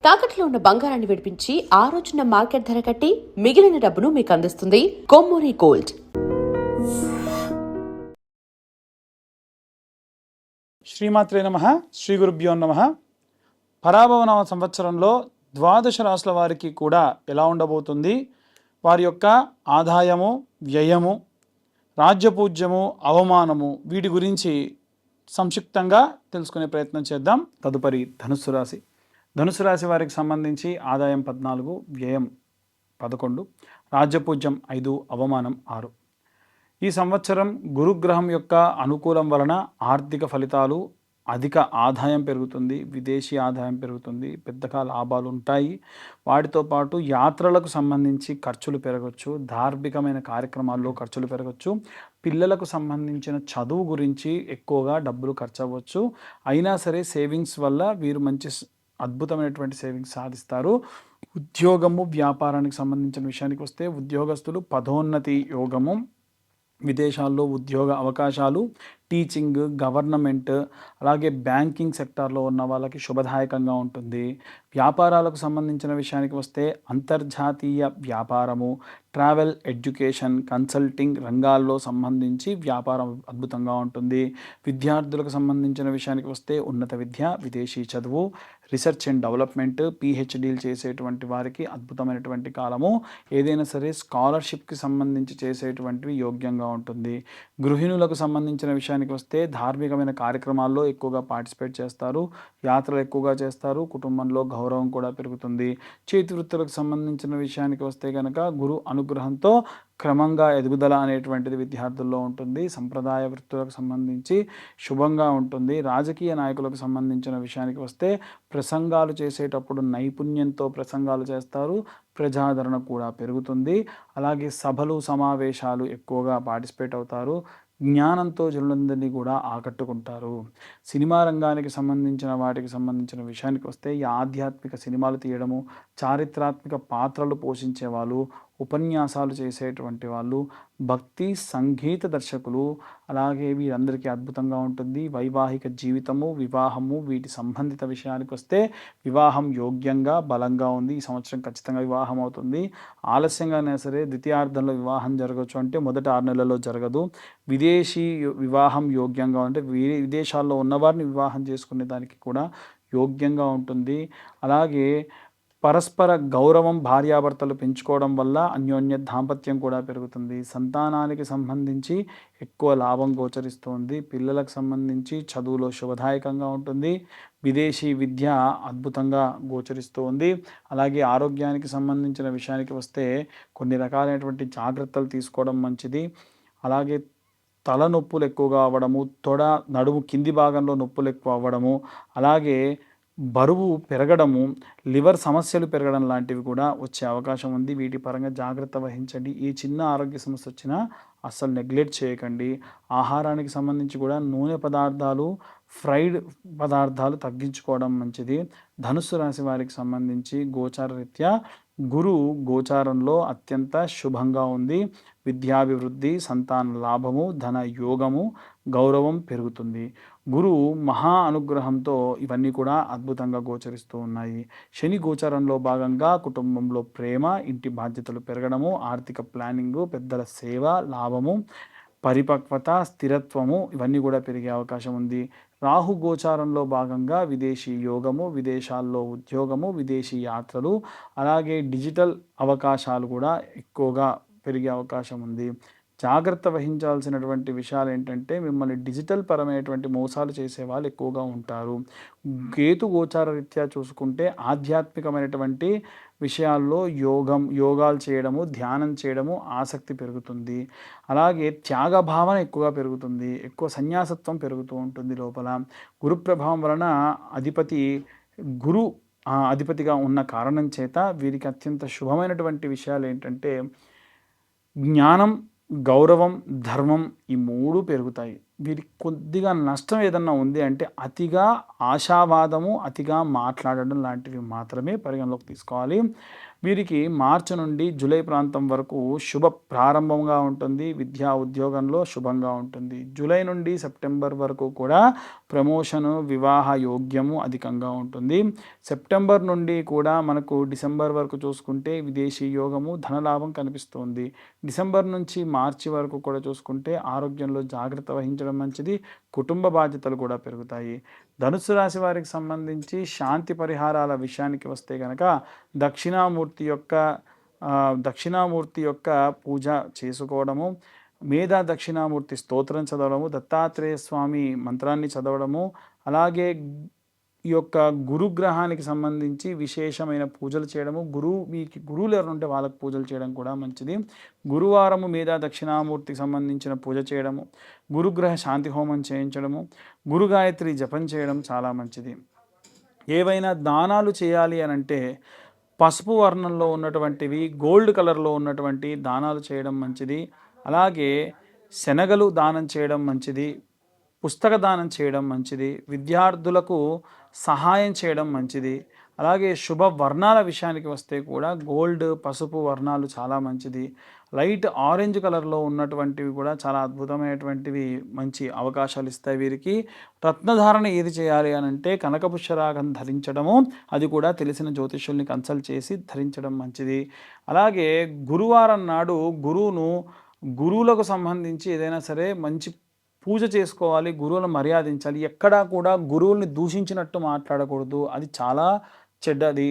తాకట్లో ఉన్న బంగారాన్ని విడిపించి ఆ రోజున మార్కెట్ ధర కట్టి మిగిలిన డబ్బును మీకు అందిస్తుంది కొమ్మూరి గోల్డ్. శ్రీమాత్రే నమః. శ్రీ గురుభ్యో నమః. పరాభవనామ సంవత్సరంలో ద్వాదశ రాశుల వారికి కూడా ఎలా ఉండబోతుంది, వారి యొక్క ఆదాయము, వ్యయము, రాజ్యపూజ్యము, అవమానము, వీటి గురించి సంక్షిప్తంగా తెలుసుకునే ప్రయత్నం చేద్దాం. తదుపరి ధనుస్సు రాశి. ధనుసు రాశి వారికి సంబంధించి ఆదాయం 14, వ్యయం 11, రాజ్యపూజ్యం 5, అవమానం 6. ఈ సంవత్సరం గురుగ్రహం యొక్క అనుకూలం వలన ఆర్థిక ఫలితాలు, అధిక ఆదాయం పెరుగుతుంది, విదేశీ ఆదాయం పెరుగుతుంది, పెద్దగా లాభాలు ఉంటాయి. వాటితో పాటు యాత్రలకు సంబంధించి ఖర్చులు పెరగచ్చు, ధార్మికమైన కార్యక్రమాల్లో ఖర్చులు పెరగచ్చు, పిల్లలకు సంబంధించిన చదువు గురించి ఎక్కువగా డబ్బులు ఖర్చు అవ్వచ్చు. అయినా సరే సేవింగ్స్ వల్ల వీరు మంచి అద్భుతమైనటువంటి సేవింగ్స్ సాధిస్తారు. ఉద్యోగము, వ్యాపారానికి సంబంధించిన విషయానికి వస్తే ఉద్యోగస్తులు పదోన్నతి యోగము, విదేశాల్లో ఉద్యోగ అవకాశాలు, టీచింగ్, గవర్నమెంట్, అలాగే బ్యాంకింగ్ సెక్టార్లో ఉన్న వాళ్ళకి శుభదాయకంగా ఉంటుంది. వ్యాపారాలకు సంబంధించిన విషయానికి వస్తే అంతర్జాతీయ వ్యాపారము, ట్రావెల్, ఎడ్యుకేషన్, కన్సల్టింగ్ రంగాల్లో సంబంధించి వ్యాపారం అద్భుతంగా ఉంటుంది. విద్యార్థులకు సంబంధించిన విషయానికి వస్తే ఉన్నత విద్య, విదేశీ చదువు, రీసెర్చ్ అండ్ డెవలప్మెంట్, పిహెచ్డీలు చేసేటువంటి వారికి అద్భుతమైనటువంటి కాలము. ఏదైనా సరే స్కాలర్షిప్కి సంబంధించి చేసేటువంటివి యోగ్యంగా ఉంటుంది. గృహిణులకు సంబంధించిన విషయానికి వస్తే ధార్మికమైన కార్యక్రమాల్లో ఎక్కువగా పార్టిసిపేట్ చేస్తారు, యాత్రలు ఎక్కువగా చేస్తారు, కుటుంబంలో గౌరవం కూడా పెరుగుతుంది. చేతి వృత్తులకు సంబంధించిన విషయానికి వస్తే కనుక గురు అనుగ్రహంతో క్రమంగా ఎదుగుదల అనేటువంటిది విద్యార్థుల్లో ఉంటుంది. సంప్రదాయ వృత్తులకు సంబంధించి శుభంగా ఉంటుంది. రాజకీయ నాయకులకు సంబంధించిన విషయానికి వస్తే ప్రసంగాలు చేసేటప్పుడు నైపుణ్యంతో ప్రసంగాలు చేస్తారు, ప్రజాదరణ కూడా పెరుగుతుంది. అలాగే సభలు, సమావేశాలు ఎక్కువగా పార్టిసిపేట్ అవుతారు, జ్ఞానంతో జనులందరినీ కూడా ఆకట్టుకుంటారు. సినిమా రంగానికి సంబంధించిన వాటికి సంబంధించిన విషయానికి వస్తే ఈ ఆధ్యాత్మిక సినిమాలు తీయడము, చారిత్రాత్మక పాత్రలు పోషించే వాళ్ళు, ఉపన్యాసాలు చేసేటువంటి వాళ్ళు, భక్తి సంగీత దర్శకులు, అలాగే వీరందరికీ అద్భుతంగా ఉంటుంది. వైవాహిక జీవితము, వివాహము, వీటి సంబంధిత విషయానికి వస్తే వివాహం యోగ్యంగా బలంగా ఉంది. ఈ సంవత్సరం ఖచ్చితంగా వివాహం అవుతుంది. ఆలస్యంగానే సరే ద్వితీయార్థంలో వివాహం జరగవచ్చు, అంటే మొదటి 6 నెలల్లో జరగదు. విదేశీ వివాహం యోగ్యంగా ఉంటే విదేశాల్లో ఉన్నవారిని వివాహం చేసుకునే దానికి కూడా యోగ్యంగా ఉంటుంది. అలాగే పరస్పర గౌరవం భార్యాభర్తలు పెంచుకోవడం వల్ల అన్యోన్య దాంపత్యం కూడా పెరుగుతుంది. సంతానానికి సంబంధించి ఎక్కువ లాభం గోచరిస్తుంది. పిల్లలకు సంబంధించి చదువులో శుభదాయకంగా ఉంటుంది. విదేశీ విద్య అద్భుతంగా గోచరిస్తూ ఉంది. అలాగే ఆరోగ్యానికి సంబంధించిన విషయానికి వస్తే కొన్ని రకాలైనటువంటి జాగ్రత్తలు తీసుకోవడం మంచిది. అలాగే తలనొప్పులు ఎక్కువగా అవ్వడము, తొడ, నడుము కింది భాగంలో నొప్పులు ఎక్కువ అవ్వడము, అలాగే బరువు పెరగడము, లివర్ సమస్యలు పెరగడం లాంటివి కూడా వచ్చే అవకాశం ఉంది. వీటి పరంగా జాగ్రత్త వహించండి. ఏ చిన్న ఆరోగ్య సమస్య వచ్చినా అస్సలు నెగ్లెక్ట్ చేయకండి. ఆహారానికి సంబంధించి కూడా నూనె పదార్థాలు, ఫ్రైడ్ పదార్థాలు తగ్గించుకోవడం మంచిది. ధనుస్సు రాశి వారికి సంబంధించి గోచార రీత్యా గురు గోచారంలో అత్యంత శుభంగా ఉంది. విద్యాభివృద్ధి, సంతాన లాభము, ధన యోగము, గౌరవం పెరుగుతుంది. గురువు మహా అనుగ్రహంతో ఇవన్నీ కూడా అద్భుతంగా గోచరిస్తూ ఉన్నాయి. శని గోచారంలో భాగంగా కుటుంబంలో ప్రేమ, ఇంటి బాధ్యతలు పెరగడము, ఆర్థిక ప్లానింగు, పెద్దల సేవ, లాభము, పరిపక్వత, స్థిరత్వము, ఇవన్నీ కూడా పెరిగే అవకాశం ఉంది. రాహు గోచారంలో భాగంగా విదేశీ యోగము, విదేశాల్లో ఉద్యోగము, విదేశీ యాత్రలు, అలాగే డిజిటల్ అవకాశాలు కూడా ఎక్కువగా పెరిగే అవకాశం ఉంది. జాగ్రత్త వహించాల్సినటువంటి విషయాలు ఏంటంటే మిమ్మల్ని డిజిటల్ పరమైనటువంటి మోసాలు చేసే వాళ్ళు ఎక్కువగా ఉంటారు. కేతు గోచార రీత్యా చూసుకుంటే ఆధ్యాత్మికమైనటువంటి విషయాల్లో యోగాలు చేయడము, ధ్యానం చేయడము ఆసక్తి పెరుగుతుంది. అలాగే త్యాగ భావన ఎక్కువగా పెరుగుతుంది. ఎక్కువ సన్యాసత్వం పెరుగుతూ ఉంటుంది లోపల. గురు ప్రభావం వలన గురు అధిపతిగా ఉన్న కారణం చేత వీరికి అత్యంత శుభమైనటువంటి విషయాలు ఏంటంటే జ్ఞానం, గౌరవం, ధర్మం, ఈ 3 పెరుగుతాయి. వీరికి కొద్దిగా నష్టం ఏదన్నా ఉంది అంటే అతిగా ఆశావాదము, అతిగా మాట్లాడడం లాంటివి మాత్రమే పరిగణలోకి తీసుకోవాలి. వీరికి మార్చి నుండి జూలై ప్రాంతం వరకు శుభ ప్రారంభంగా ఉంటుంది. విద్యా ఉద్యోగంలో శుభంగా ఉంటుంది. జూలై నుండి సెప్టెంబర్ వరకు కూడా ప్రమోషను, వివాహ యోగ్యము అధికంగా ఉంటుంది. సెప్టెంబర్ నుండి కూడా మనకు డిసెంబర్ వరకు చూసుకుంటే విదేశీ యోగము, ధనలాభం కనిపిస్తుంది. డిసెంబర్ నుంచి మార్చి వరకు కూడా చూసుకుంటే ఆరోగ్యంలో జాగ్రత్త వహించడం మంచిది. కుటుంబ బాధ్యతలు కూడా పెరుగుతాయి. ధనుస్సు రాశి వారికి సంబంధించి శాంతి పరిహారాల విషయానికి వస్తే కనుక దక్షిణామూర్తి యొక్క పూజ చేసుకోవడము, మేధా దక్షిణామూర్తి స్తోత్రం చదవడము, దత్తాత్రేయ స్వామి మంత్రాన్ని చదవడము, అలాగే ఈ యొక్క గురుగ్రహానికి సంబంధించి విశేషమైన పూజలు చేయడము, మీకు గురువులు ఎవరు ఉంటే వాళ్ళకు పూజలు చేయడం కూడా మంచిది. గురువారము మీద దక్షిణామూర్తికి సంబంధించిన పూజ చేయడము, గురుగ్రహ శాంతి హోమం చేయించడము, గురు గాయత్రి జపం చేయడం చాలా మంచిది. ఏవైనా దానాలు చేయాలి అని అంటే పసుపు వర్ణంలో ఉన్నటువంటివి, గోల్డ్ కలర్లో ఉన్నటువంటి దానాలు చేయడం మంచిది. అలాగే శనగలు దానం చేయడం మంచిది. పుస్తక దానం చేయడం మంచిది. విద్యార్థులకు సహాయం చేయడం మంచిది. అలాగే శుభ వర్ణాల విషయానికి వస్తే కూడా గోల్డ్, పసుపు వర్ణాలు చాలా మంచిది. లైట్ ఆరెంజ్ కలర్లో ఉన్నటువంటివి కూడా చాలా అద్భుతమైనటువంటివి, మంచి అవకాశాలు ఇస్తాయి వీరికి. రత్నధారణ ఏది చేయాలి అని అంటే కనకపుష్యరాగం ధరించడము, అది కూడా తెలిసిన జ్యోతిష్యుల్ని కన్సల్ట్ చేసి ధరించడం మంచిది. అలాగే గురువారం నాడు గురువులకు సంబంధించి ఏదైనా సరే మంచి పూజ చేసుకోవాలి, గురువులను మర్యాదించాలి. ఎక్కడా కూడా గురువుల్ని దూషించినట్టు మాట్లాడకూడదు, అది చాలా చెడ్డది.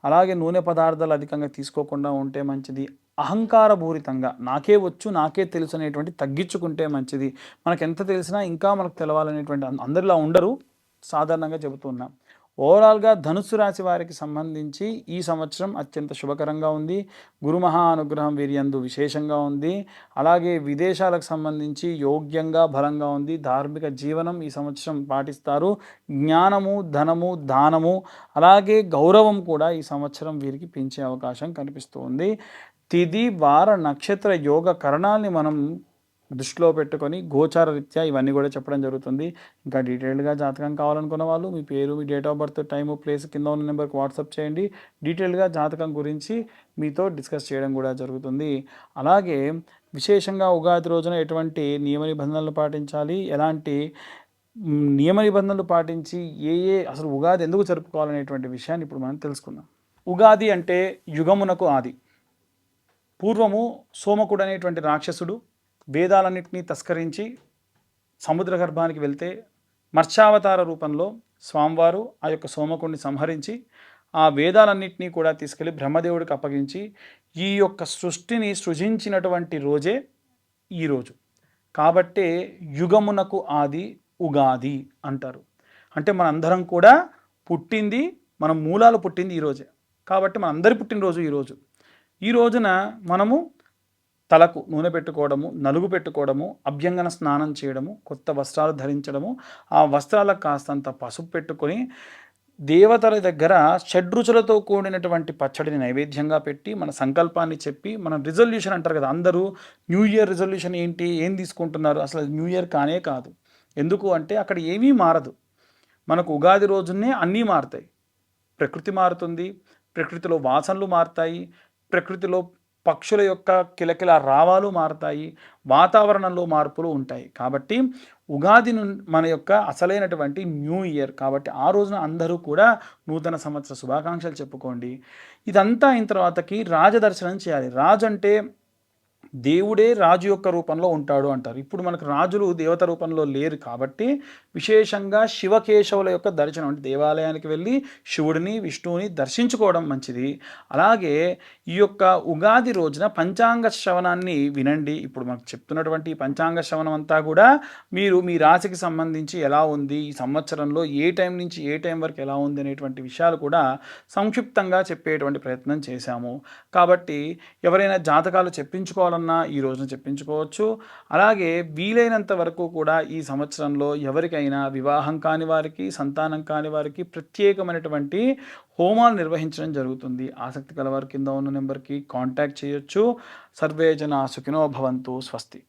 అలాగే నూనె పదార్థాలు అధికంగా తీసుకోకుండా ఉంటే మంచిది. అహంకారపూరితంగా నాకే వచ్చు, నాకే తెలుసు అనేటువంటి తగ్గించుకుంటే మంచిది. మనకు ఎంత తెలిసినా ఇంకా మనకు తెలవాలనేటువంటి అందరిలా ఉండరు, సాధారణంగా చెబుతున్నాం. ఓవరాల్గా ధనుస్సు రాశి వారికి సంబంధించి ఈ సంవత్సరం అత్యంత శుభకరంగా ఉంది. గురు మహా అనుగ్రహం వీరియందు విశేషంగా ఉంది. అలాగే విదేశాలకు సంబంధించి యోగ్యంగా బలంగా ఉంది. ధార్మిక జీవనం ఈ సంవత్సరం పాటిస్తారు. జ్ఞానము, ధనము, దానము, అలాగే గౌరవం కూడా ఈ సంవత్సరం వీరికి పెంచే అవకాశం కనిపిస్తుంది. తిథి, వార, నక్షత్ర యోగ కరణాల్ని మనం దృష్టిలో పెట్టుకొని గోచార రీత్యా ఇవన్నీ కూడా చెప్పడం జరుగుతుంది. ఇంకా డీటెయిల్డ్గా జాతకం కావాలనుకున్న వాళ్ళు మీ పేరు, మీ date of birth, time, place కింద ఉన్న నెంబర్కి వాట్సాప్ చేయండి. డీటెయిల్డ్గా జాతకం గురించి మీతో డిస్కస్ చేయడం కూడా జరుగుతుంది. అలాగే విశేషంగా ఉగాది రోజున ఎటువంటి నియమ నిబంధనలు పాటించాలి, ఎలాంటి నియమ నిబంధనలు పాటించి అసలు ఉగాది ఎందుకు జరుపుకోవాలనేటువంటి విషయాన్ని ఇప్పుడు మనం తెలుసుకుందాం. ఉగాది అంటే యుగమునకు ఆది. పూర్వము సోమకుడు అనేటువంటి రాక్షసుడు వేదాలన్నింటినీ తస్కరించి సముద్ర గర్భానికి వెళ్తే మత్స్యావతార రూపంలో స్వామివారు ఆ యొక్క సోమకుడిని సంహరించి ఆ వేదాలన్నింటినీ కూడా తీసుకెళ్ళి బ్రహ్మదేవుడికి అప్పగించి ఈ యొక్క సృష్టిని సృజించినటువంటి రోజే ఈరోజు. కాబట్టే యుగమునకు ఆది ఉగాది అంటారు. అంటే మనందరం కూడా పుట్టింది, మన మూలాలు పుట్టింది ఈరోజే. కాబట్టి మనందరి పుట్టినరోజు ఈరోజు. ఈ రోజున మనము తలకు నూనె పెట్టుకోవడము, నలుగు పెట్టుకోవడము, అభ్యంగన స్నానం చేయడము, కొత్త వస్త్రాలు ధరించడము, ఆ వస్త్రాలకు కాస్తంత పసుపు పెట్టుకొని దేవతల దగ్గర షడ్రుచులతో కూడినటువంటి పచ్చడిని నైవేద్యంగా పెట్టి మన సంకల్పాన్ని చెప్పి, మన రిజల్యూషన్ అంటారు కదా, అందరూ న్యూ ఇయర్ రిజల్యూషన్ ఏంటి, ఏం తీసుకుంటున్నారు, అసలు న్యూ ఇయర్ కానే కాదు. ఎందుకు అంటే అక్కడ ఏమీ మారదు. మనకు ఉగాది రోజునే అన్నీ మారుతాయి. ప్రకృతి మారుతుంది, ప్రకృతిలో వాసనలు మారుతాయి, ప్రకృతిలో పక్షుల యొక్క కిలకిల రావాలు మారుతాయి, వాతావరణంలో మార్పులు ఉంటాయి. కాబట్టి ఉగాది మన యొక్క అసలైనటువంటి న్యూ ఇయర్. కాబట్టి ఆ రోజున అందరూ కూడా నూతన సంవత్సర శుభాకాంక్షలు చెప్పుకోండి. ఇదంతా అయిన తర్వాతకి రాజదర్శనం చేయాలి. రాజు అంటే దేవుడే రాజు యొక్క రూపంలో ఉంటాడు అంటారు. ఇప్పుడు మనకు రాజులు దేవత రూపంలో లేరు కాబట్టి విశేషంగా శివకేశవుల యొక్క దర్శనం, అంటే దేవాలయానికి వెళ్ళి శివుడిని, విష్ణువుని దర్శించుకోవడం మంచిది. అలాగే ఈ యొక్క ఉగాది రోజున పంచాంగ శ్రవణాన్ని వినండి. ఇప్పుడు మనకు చెప్తున్నటువంటి పంచాంగ శ్రవణం అంతా కూడా మీరు మీ రాశికి సంబంధించి ఎలా ఉంది, ఈ సంవత్సరంలో ఏ టైం నుంచి ఏ టైం వరకు ఎలా ఉంది అనేటువంటి విషయాలు కూడా సంక్షిప్తంగా చెప్పేటువంటి ప్రయత్నం చేశాము. కాబట్టి ఎవరైనా జాతకాలు చెప్పించుకోవాలన్నా ఈ రోజున చెప్పించుకోవచ్చు. అలాగే వీలైనంత వరకు కూడా ఈ సంవత్సరంలో ఎవరికైనా వివాహం కాని వారికి, సంతానం కాని వారికి ప్రత్యేకమైనటువంటి హోమాలు నిర్వహించడం జరుగుతుంది. ఆసక్తి కలవారి కింద ఉన్న నెంబర్కి కాంటాక్ట్ చేయొచ్చు. సర్వే జనా సుఖినో భవంతు. స్వస్తి.